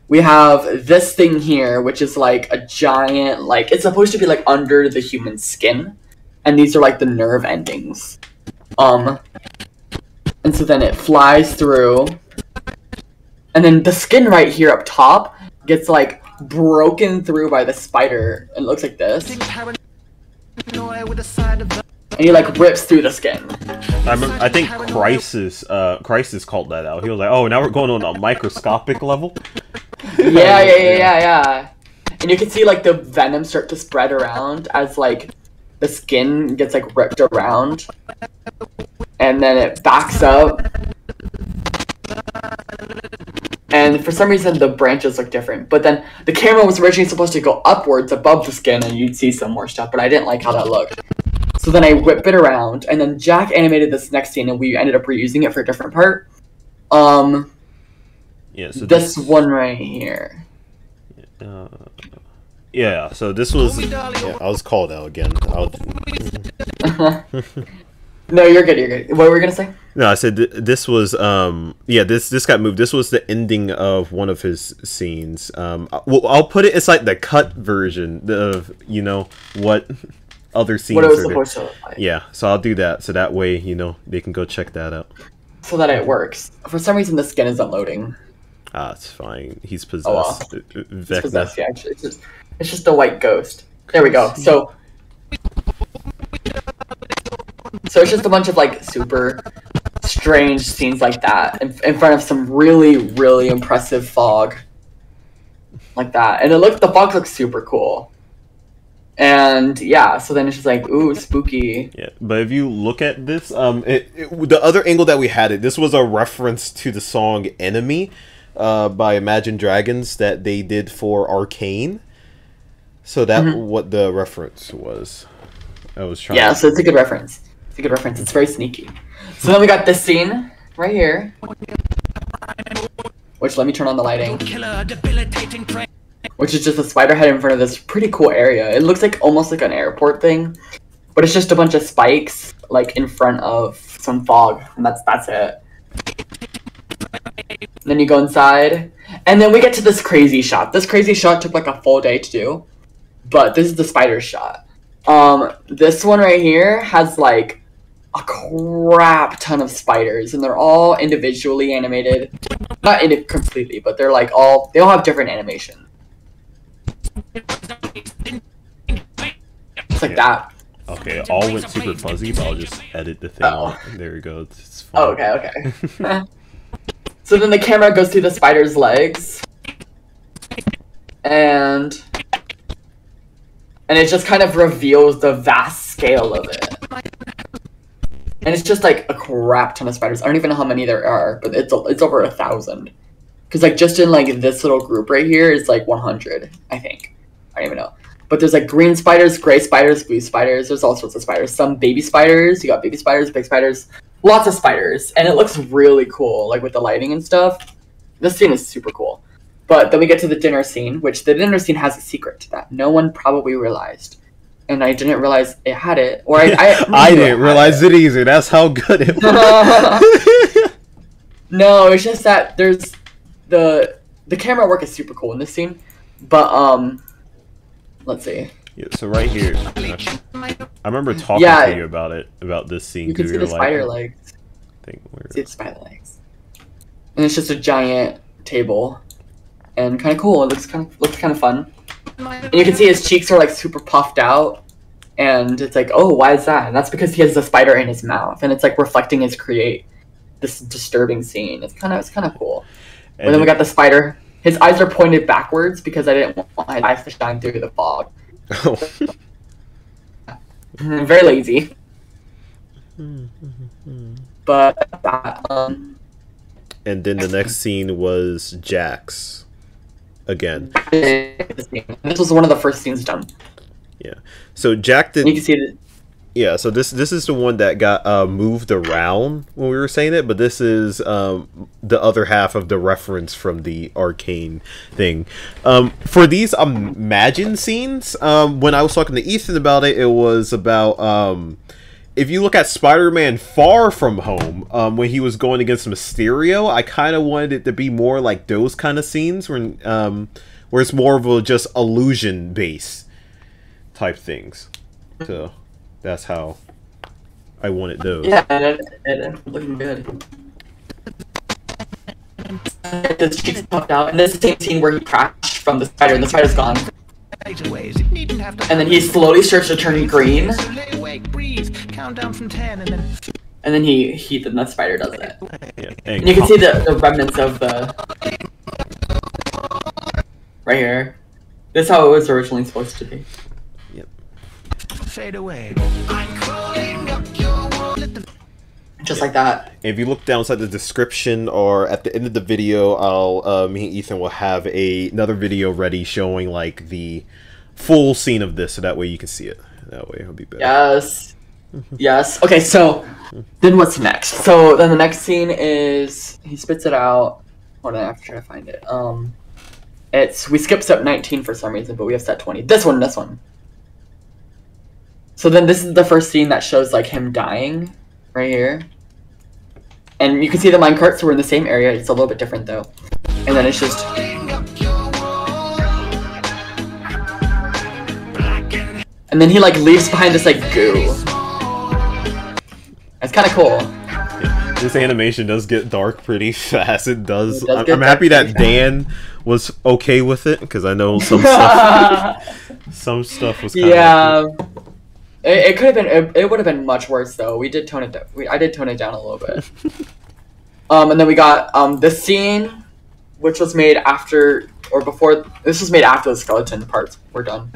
we have this thing here, which is like a giant, like, it's supposed to be like under the human skin. And these are like the nerve endings. And so then it flies through. And then the skin right here up top gets like broken through by the spider. It looks like this. And he like rips through the skin. I think Crisis called that out. He was like, "Oh, now we're going on a microscopic level." Yeah. And you can see like the venom start to spread around as like the skin gets like ripped around, and then it backs up. And for some reason the branches look different, but then the camera was originally supposed to go upwards above the skin and you'd see some more stuff, but I didn't like how that looked. So then I whip it around, and then Jack animated this next scene and we ended up reusing it for a different part. Yeah, so this one right here. Yeah, so this was... Yeah, I was called out again. No, you're good. What were we gonna say? No, I said this was yeah, this got moved. This was the ending of one of his scenes. I'll put it. It's like the cut version of, you know, what other scenes. What it was supposed to look like. Yeah, so I'll do that. So that way, you know, they can go check that out. So that it works. For some reason, the skin isn't loading. Ah, it's fine. He's possessed. Oh, well. He's possessed. Yeah, actually, it's just a white ghost. There we go. So it's just a bunch of like super strange scenes like that in front of some really, really impressive fog like that. And the fog looks super cool. And yeah, so then it's just like, ooh, spooky. Yeah, but if you look at this, the other angle that we had this was a reference to the song Enemy by Imagine Dragons that they did for Arcane. So that what the reference was. I was trying. Yeah, so it's a good reference. It's a good reference. It's very sneaky. So then we got this scene right here, which, let me turn on the lighting, which is just a spider head in front of this pretty cool area. It looks like almost like an airport thing, but it's just a bunch of spikes like in front of some fog, and that's it. And then you go inside, and then we get to this crazy shot. This crazy shot took like a full day to do, but this is the spider shot. This one right here has like a crap ton of spiders, and they're all individually animated. Not completely, but they're like they all have different animation. It's like that. Okay, it all went super fuzzy, but I'll just edit the thing out. There we go. It's fine. Oh, okay. So then the camera goes through the spider's legs, and it just kind of reveals the vast scale of it. And it's just like a crap ton of spiders. I don't even know how many there are, but it's over 1,000. Because like just in like this little group right here is like 100, I think. I don't even know. But there's like green spiders, gray spiders, blue spiders. There's all sorts of spiders. Some baby spiders. You got baby spiders, big spiders. Lots of spiders. And it looks really cool, like with the lighting and stuff. This scene is super cool. But then we get to the dinner scene, which the dinner scene has a secret that no one probably realized. And I didn't realize it had it. Or I didn't realize it either. That's how good it was. No, it's just that there's the camera work is super cool in this scene. But let's see. Yeah, so right here, I remember talking to you about this scene. You can see the spider legs. See the spider legs. And it's just a giant table. And kind of cool. It looks kind of fun. And you can see his cheeks are like super puffed out, and it's like, oh, why is that? And that's because he has a spider in his mouth, and it's like reflecting this disturbing scene. It's kind of cool. And then we got the spider. His eyes are pointed backwards because I didn't want my eyes to shine through the fog. I'm very lazy. But and then the next scene was Jack's. Again. This was one of the first scenes done. Yeah. So Jack did. You can see it. Yeah, so this is the one that got moved around when we were saying it, but this is the other half of the reference from the arcane thing. For these Imagine scenes, when I was talking to Ethan about it, it was about if you look at Spider-Man Far From Home, when he was going against Mysterio, I kind of wanted it to be more like those kind of scenes where it's more of a just illusion base type things. So that's how I wanted those. Yeah, and looking good. His cheeks popped out, and this is the same scene where he crashed from the spider, and the spider's gone. And then he slowly starts to turn green. Count down from 10 and then... And then the spider does it. Yeah, and you can see the remnants of the... Right here. This is how it was originally supposed to be. Fade away. Just like that. If you look down inside the description or at the end of the video, me and Ethan will have another video ready showing like the full scene of this, so that way you can see it. That way it'll be better. Yes. Yes. Okay, so then what's next? So then the next scene is he spits it out. Hold on, I have to try to find it. We skipped step 19 for some reason, but we have step 20. This one. So then this is the first scene that shows like him dying, right here. And you can see the minecart, so we're in the same area. It's a little bit different though. And then it's just... And then he like leaves behind this like goo. That's kind of cool. Yeah, this animation does get dark pretty fast. It does. I'm happy that Dan was okay with it, because I know some stuff was kind of... It could have been. It would have been much worse though. We did tone it down. I did tone it down a little bit. And then we got the scene, which was made after or before. This was made after the skeleton parts were done,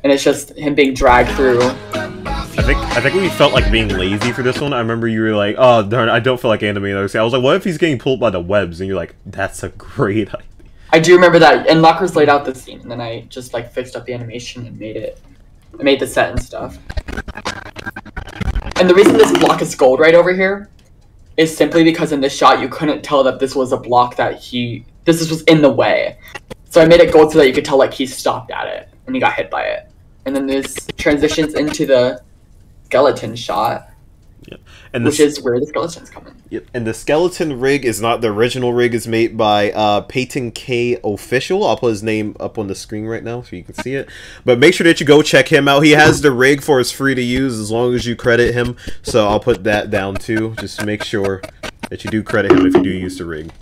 and it's just him being dragged through. I think we felt like being lazy for this one. I remember you were like, "Oh darn, I don't feel like animating those." I was like, "What if he's getting pulled by the webs?" And you're like, "That's a great idea." I do remember that, and Knockerz laid out the scene, and then I just like fixed up the animation and made it. I made the set and stuff. And the reason this block is gold right over here is simply because in this shot you couldn't tell that this was a block that this was in the way. So I made it gold so that you could tell like he stopped at it and he got hit by it. And then this transitions into the skeleton shot. Yep. And which is where the skeletons come in. Yep. And the skeleton rig is not the original rig. It's made by Peyton K Official. I'll put his name up on the screen right now so you can see it. But make sure that you go check him out. He has the rig for it's free to use as long as you credit him. So I'll put that down too. Just make sure that you do credit him if you do use the rig.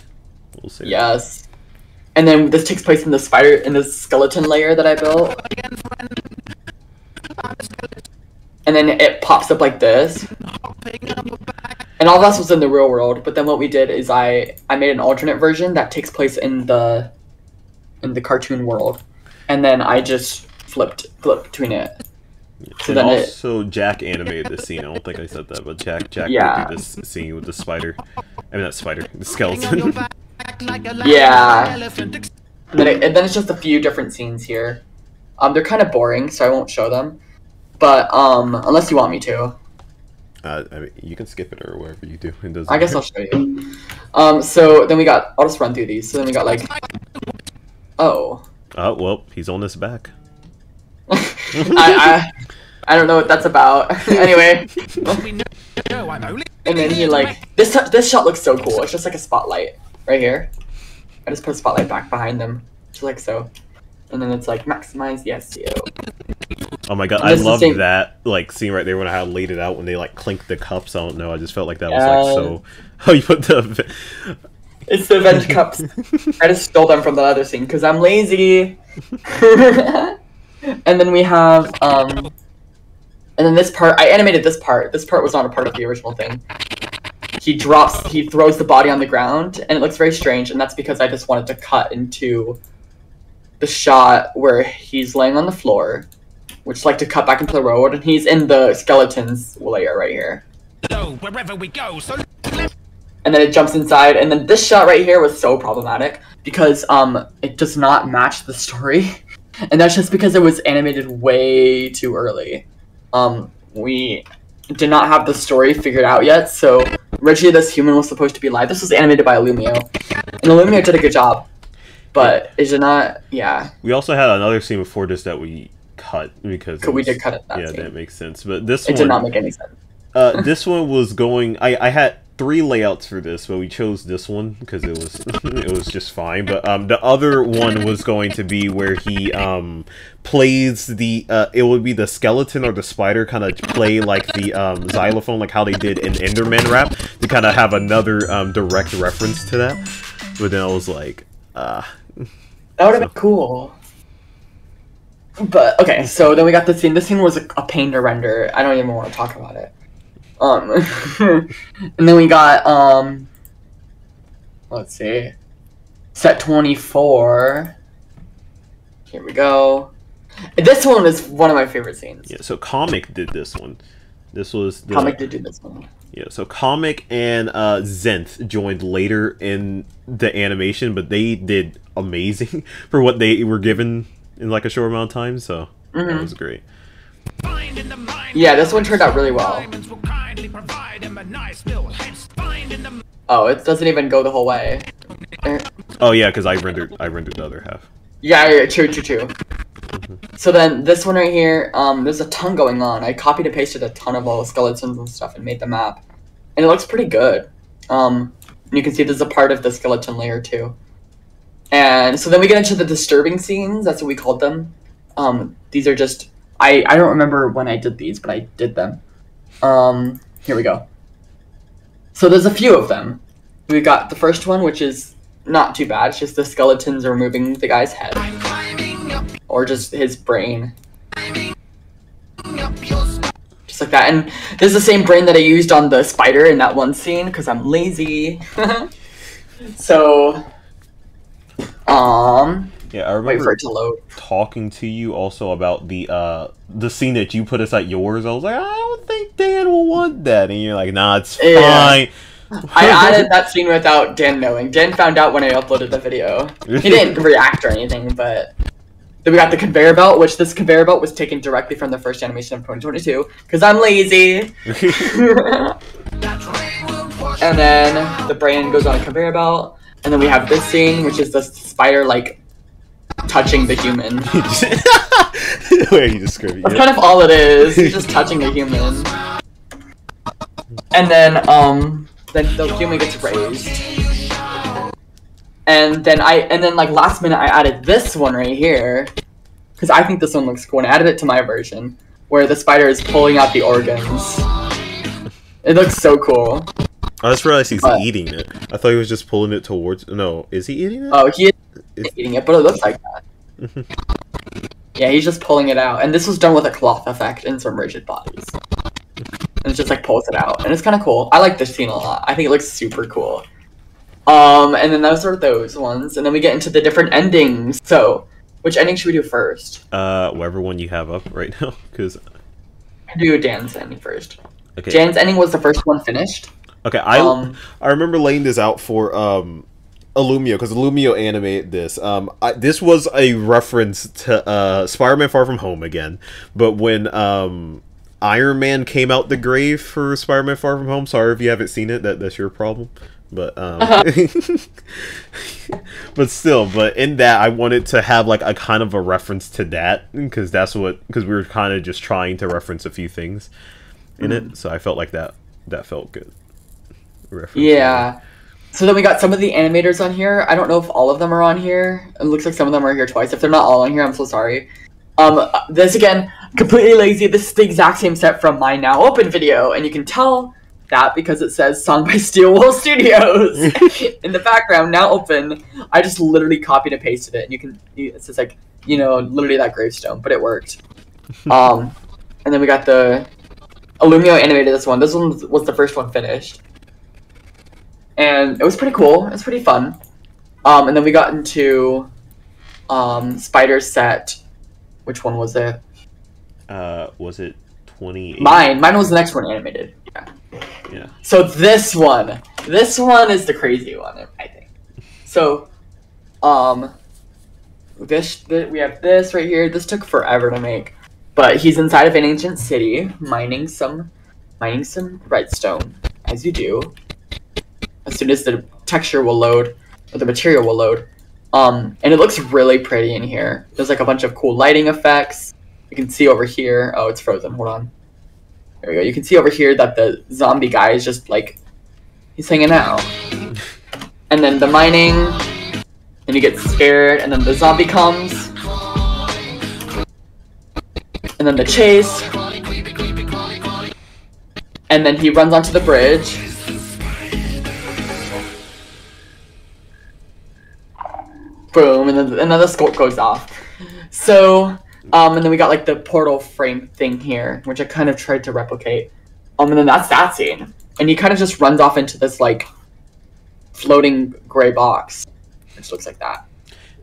We'll see. Yes. And then this takes place in the skeleton layer that I built. And then it pops up like this. And all this was in the real world, but then what we did is I made an alternate version that takes place in the cartoon world. And then I just flipped between it. So and then also Jack animated this scene. I don't think I said that, but Jack did this scene with the spider. I mean not spider, the skeleton. Yeah. And then it's just a few different scenes here. They're kind of boring, so I won't show them. But unless you want me to. I mean, you can skip it or whatever you do. It doesn't I guess I'll show you. So then we got. I'll just run through these. So then we got like. Oh. Oh well, he's on his back. I don't know what that's about. Anyway. And then he like this shot looks so cool. It's just like a spotlight right here. I just put a spotlight back behind them, just like so. And then it's like maximize the SEO. Oh my god, I love that like scene right there when I laid it out when they like clink the cups. I don't know, I just felt like that was like so. Oh, you put the. It's the veg cups. I just stole them from the other scene because I'm lazy. And then we have and then this part I animated this part. This part was not a part of the original thing. He throws the body on the ground and it looks very strange, and that's because I just wanted to cut into the shot where he's laying on the floor, which is like to cut back into the road, and he's in the skeleton's layer right here. So wherever we go, so and then it jumps inside, and then this shot right here was so problematic because it does not match the story, and that's just because it was animated way too early. we did not have the story figured out yet. So originally this human was supposed to be live. This was animated by Illumio, and Illumio did a good job, but it did not. Yeah. We also had another scene before this that we cut because we did cut it. Yeah, that makes sense. But this it did not make any sense. This one was going. I had 3 layouts for this, but we chose this one because it was it was just fine. But the other one was going to be where he plays the it would be the skeleton or the spider kind of play like the xylophone, like how they did in Enderman Rap, to kind of have another direct reference to that. But then I was like, that would have been cool. But okay, so then we got this scene. This scene was a pain to render. I don't even want to talk about it. And then we got let's see, set 24. Here we go. This one is one of my favorite scenes. Yeah, so Comic did this one. This was the Comic did do this one. Yeah, so Comic and Zenth joined later in the animation, but they did amazing for what they were given in like a short amount of time, so that was great. Yeah, this one turned out really well. Oh, it doesn't even go the whole way. Oh yeah, because I rendered the other half. Yeah, true. So then this one right here, there's a ton going on. I copied and pasted a ton of all the skeletons and stuff and made the map, and it looks pretty good. You can see there's a part of the skeleton layer too. And so then we get into the disturbing scenes. That's what we called them. These are just I don't remember when I did these, but I did them. Here we go. So there's a few of them. We got the first one, which is not too bad. It's just the skeletons are removing the guy's head. Or just his brain. Just like that. And this is the same brain that I used on the spider in that one scene, because I'm lazy. So, yeah, I remember wait for it to load. Talking to you also about the scene that you put aside yours. I was like, I don't think Dan will want that, and you're like, nah, it's fine. Yeah. I added that scene without Dan knowing. Dan found out when I uploaded the video. He didn't react or anything, but then we got the conveyor belt, which this conveyor belt was taken directly from the first animation of 2022, because I'm lazy. And then the brain goes on a conveyor belt, and then we have this scene, which is the spider like touching the human. Where you describe it. That's kind of all it is. He's just touching the human. And then the human gets raised. And then like last minute I added this one right here, because I think this one looks cool, and I added it to my version, where the spider is pulling out the organs. It looks so cool. I just realized he's eating it. I thought he was just pulling it towards. No, is he eating it? Oh, he is eating it, but it looks like that. Yeah, he's just pulling it out, and this was done with a cloth effect and some rigid bodies. And it just like pulls it out, and it's kind of cool. I like this scene a lot. I think it looks super cool. And then those are those ones, and then we get into the different endings. So, which ending should we do first? Whatever one you have up right now, because do Dan's ending first. Okay. Dan's ending was the first one finished. Okay, I remember laying this out for Illumio, because Illumio animated this. This was a reference to Spider-Man Far From Home again, but when Iron Man came out the grave for Spider-Man Far From Home. Sorry if you haven't seen it. That's your problem. But but still, but in that I wanted to have like a kind of a reference to that, because we were kind of just trying to reference a few things in it, so I felt like that felt good. Yeah. So then we got some of the animators on here. I don't know if all of them are on here. It looks like some of them are here twice. If they're not all on here, I'm so sorry. This again, completely lazy. This is the exact same set from my now open video, and you can tell that because it says Song by Steel Wool Studios in the background, now open. I just literally copied and pasted it, and it's just like, literally that gravestone, but it worked. And then we got the Illumio animated this one. This one was the first one finished. And it was pretty cool. It was pretty fun. And then we got into Spider set. Which one was it? Was it 28? Mine was the next one animated. Yeah. So this one is the crazy one, I think. So, we have this right here. This took forever to make. But he's inside of an ancient city, mining some redstone, as you do. As soon as the texture will load, or the material will load. And it looks really pretty in here. There's like a bunch of cool lighting effects. You can see over here. Oh, it's frozen. Hold on. There we go. You can see over here that the zombie guy is just like, he's hanging out. And then the mining, and you get scared, and then the zombie comes. And then the chase. And then he runs onto the bridge. Boom, and then the sculk goes off. So, and then we got like the portal frame thing here, which I kind of tried to replicate. And then that's that scene. And he kind of just runs off into this like floating gray box, which looks like that.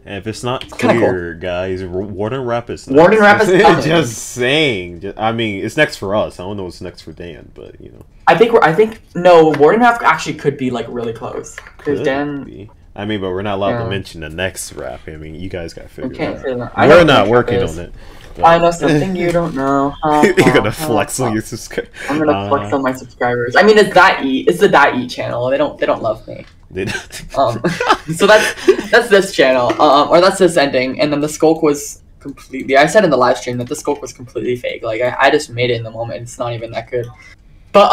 And if it's not clear, cool. Guys, Warden Rap is next. Warden Rap is coming. Just saying. I mean, it's next for us. I don't know what's next for Dan, but you know. I think no, Warden Rap actually could be like really close. Because Dan. Be. I mean, but we're not allowed to mention the next rap. I mean, you guys got to figure it out. We're not working on it. But... I know something you don't know. You're gonna flex on your subscribers. I'm gonna flex on my subscribers. I mean, it's the That Eat channel. They don't love me. So that's this channel, or that's this ending, and then the skulk was completely. I said in the live stream that the skulk was completely fake. Like I just made it in the moment. It's not even that good. But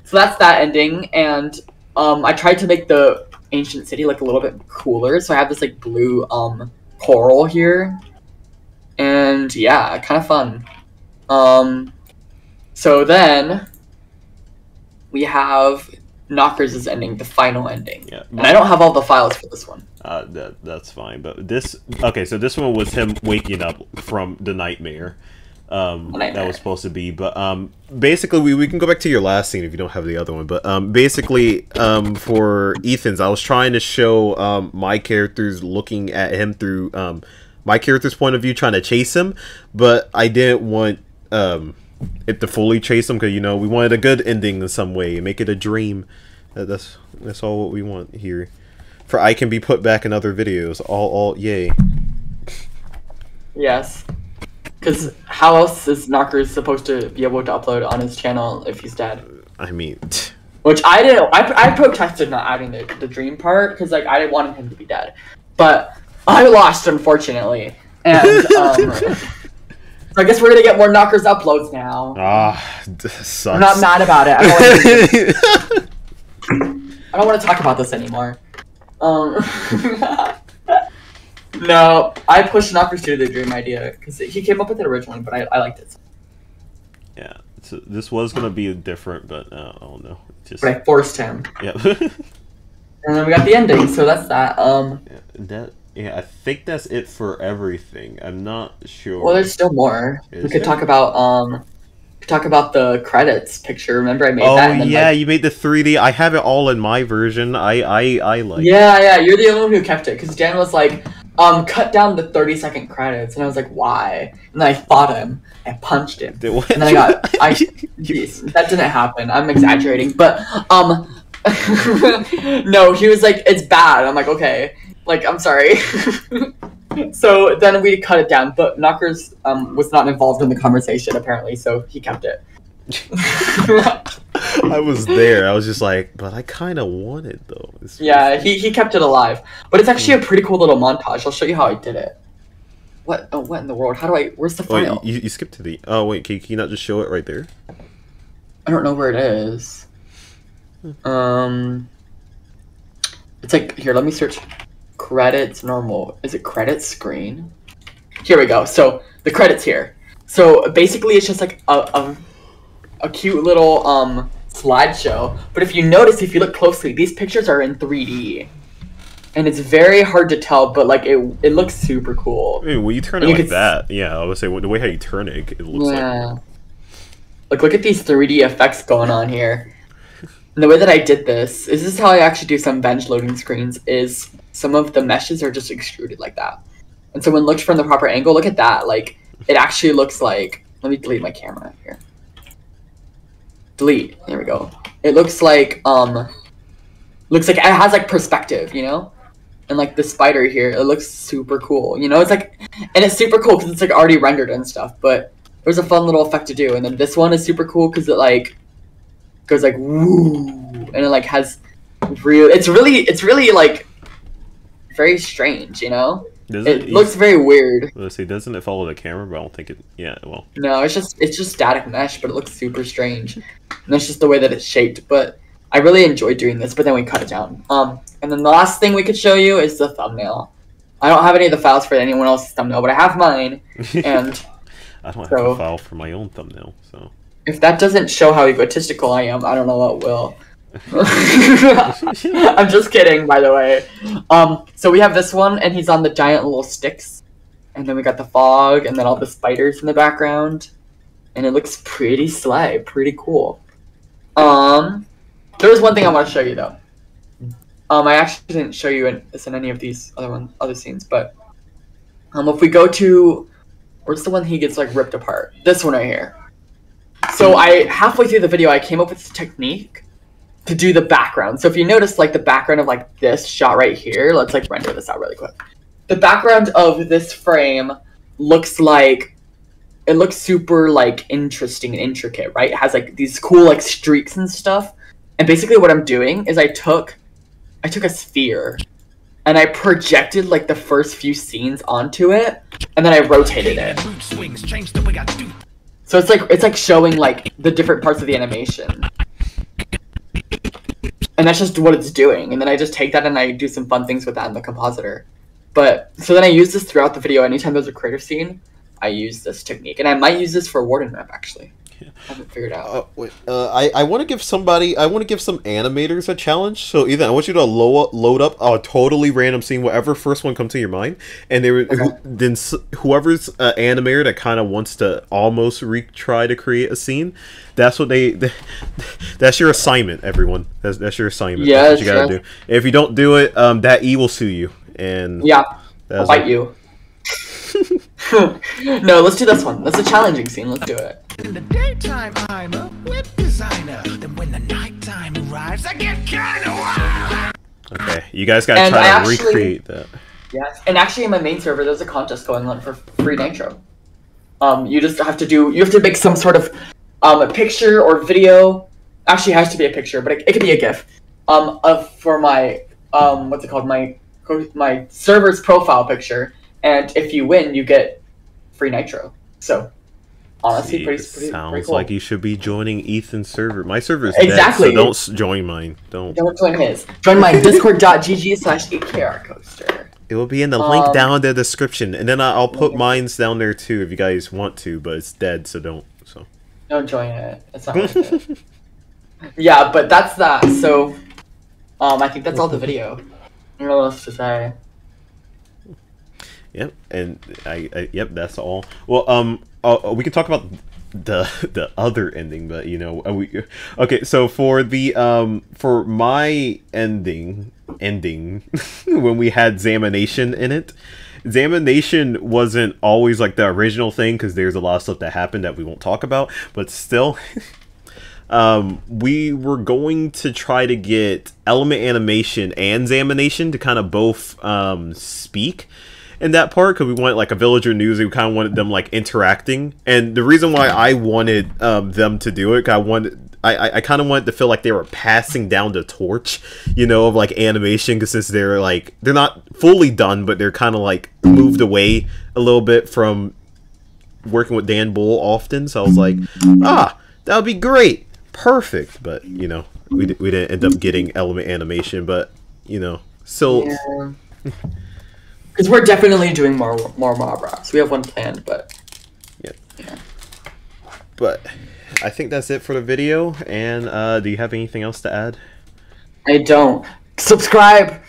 so that's that ending, and I tried to make the ancient city like a little bit cooler. So I have this like blue coral here, and yeah, kind of fun. So then we have Knockerz' ending, the final ending. Yeah, and I don't have all the files for this one. That's fine. But this, okay, so this one was him waking up from the nightmare. That was supposed to be, but basically we can go back to your last scene if you don't have the other one. But basically, for Ethan's, I was trying to show my characters looking at him through my character's point of view, trying to chase him, but I didn't want it to fully chase him because you know we wanted a good ending in some way, make it a dream. That's all what we want here. For I can be put back in other videos. All yay. Yes. Because how else is Knockerz supposed to be able to upload on his channel if he's dead? I mean... Which I didn't... I protested not adding the dream part, because like, I didn't want him to be dead. But I lost, unfortunately. And, so I guess we're going to get more Knockerz uploads now. Sucks. I'm not mad about it. I don't want to talk about this anymore. No, I pushed Knockerz to the dream idea because he came up with it originally, but I liked it. Yeah, so this was gonna be different, but I don't know. But I forced him. Yeah. And then we got the ending, so that's that. Yeah, I think that's it for everything. I'm not sure. Well, there's still more. We could talk about the credits picture. Remember I made that? Oh yeah, you made the 3D. I have it all in my version. I like. Yeah, you're the only one who kept it because Dan was like. Cut down the 30-second credits, and I was like, why? And then I fought him, I punched him, and then yes, that didn't happen, I'm exaggerating, but, no, he was like, it's bad, I'm like, okay, like, I'm sorry. So then we cut it down, but Knockerz, was not involved in the conversation, apparently, so he kept it. I was there. I was just like, but I kind of want it though. Yeah, he kept it alive. But it's actually a pretty cool little montage. I'll show you how I did it. What? Oh, what in the world? How do I? Where's the file? Wait, you skipped to the. Oh wait, can you not just show it right there? I don't know where it is. It's like here. Let me search. Credits normal. Is it credits screen? Here we go. So the credits here. So basically, it's just like a cute little slideshow, but if you notice, if you look closely, these pictures are in 3D, and it's very hard to tell, but like it looks super cool. I mean, when you turn it like that, yeah, I would say the way how you turn it, it looks like. Like look at these 3D effects going on here. And the way that I did this is how I actually do some bench loading screens. Is some of the meshes are just extruded like that, and so when looked from the proper angle, look at that. Like it actually looks like. Let me delete my camera here. Delete. There we go. It looks like it has like perspective, you know? and like the spider here, it looks super cool. You know, it's like, and it's super cool because it's like already rendered and stuff. But it was a fun little effect to do. And then this one is super cool because it like goes like woo, and it like has real. It's really like very strange. You know, it looks very weird. Let's see, doesn't it follow the camera? But I don't think it. Yeah, well. No, it's just static mesh, but it looks super strange. And that's just the way that it's shaped. But I really enjoyed doing this, but then we cut it down. And then the last thing we could show you is the thumbnail. I don't have any of the files for anyone else's thumbnail, but I have mine. And I don't have a file for my own thumbnail, so. If that doesn't show how egotistical I am, I don't know what will. I'm just kidding, by the way. So we have this one, and he's on the giant little sticks. And then we got the fog, and then all the spiders in the background. And it looks pretty slay, pretty cool. There was one thing I want to show you, though. I actually didn't show you in any of these other scenes, but if we go to, where's the one he gets like ripped apart? This one right here. So halfway through the video, I came up with this technique to do the background. So if you notice, like the background of like this shot right here, let's like render this out really quick. The background of this frame looks like, it looks super like interesting and intricate, right? It has like these cool like streaks and stuff. And basically what I'm doing is I took a sphere and I projected like the first few scenes onto it, and then I rotated it. So it's like showing like the different parts of the animation. And that's just what it's doing. And then I just take that and I do some fun things with that in the compositor. But so then I use this throughout the video. Anytime there's a creative scene, I use this technique. And I might use this for Warden Map actually. I haven't figured out. I want to give some animators a challenge. So Ethan, I want you to load up a totally random scene, whatever first one comes to your mind, and then whoever's animator that kind of wants to almost try to create a scene, that's what that's your assignment, everyone. That's your assignment. Yeah, that's what you gotta do. If you don't do it, that E will sue you, and yeah, I'll bite you. No, let's do this one. That's a challenging scene. Let's do it. In the daytime, I'm a web designer. Then when the nighttime arrives, I get kind of wild. Okay, you guys gotta try to recreate that. Yes, and actually in my main server, there's a contest going on for free nitro. You just have to make some sort of a picture or video. Actually, it has to be a picture, but it could be a GIF. For my what's it called? My server's profile picture, and if you win, you get free nitro. So. Honestly, pretty sounds cool. like you should be joining Ethan's server. My server is exactly dead, so don't join mine. Don't join his. Join my discord.gg/ekrcoaster. It will be in the link down in the description, and then I'll put mines down there too if you guys want to. But it's dead, so don't. So don't join it. It's not worth it. Yeah, but that's that. So, I think that's all the video. I don't know what else to say. Yep, and yep, that's all. Well, we can talk about the other ending, but you know, okay. So for my ending when we had Zamination in it, Zamination wasn't always like the original thing because there's a lot of stuff that happened that we won't talk about, but still. We were going to try to get Element Animation and Zamination to kind of both speak in that part because we wanted like a villager news. We kind of wanted them like interacting, and the reason why I wanted them to do it, I kind of wanted to feel like they were passing down the torch, you know, of like animation, because since they're not fully done, but they're kind of like moved away a little bit from working with Dan Bull often. So I was like, that would be great, perfect. But you know, we didn't end up getting Element Animation, but you know, still. Yeah. Because we're definitely doing more mob rocks. We have one planned, but yeah. But I think that's it for the video. And do you have anything else to add? I don't. Subscribe.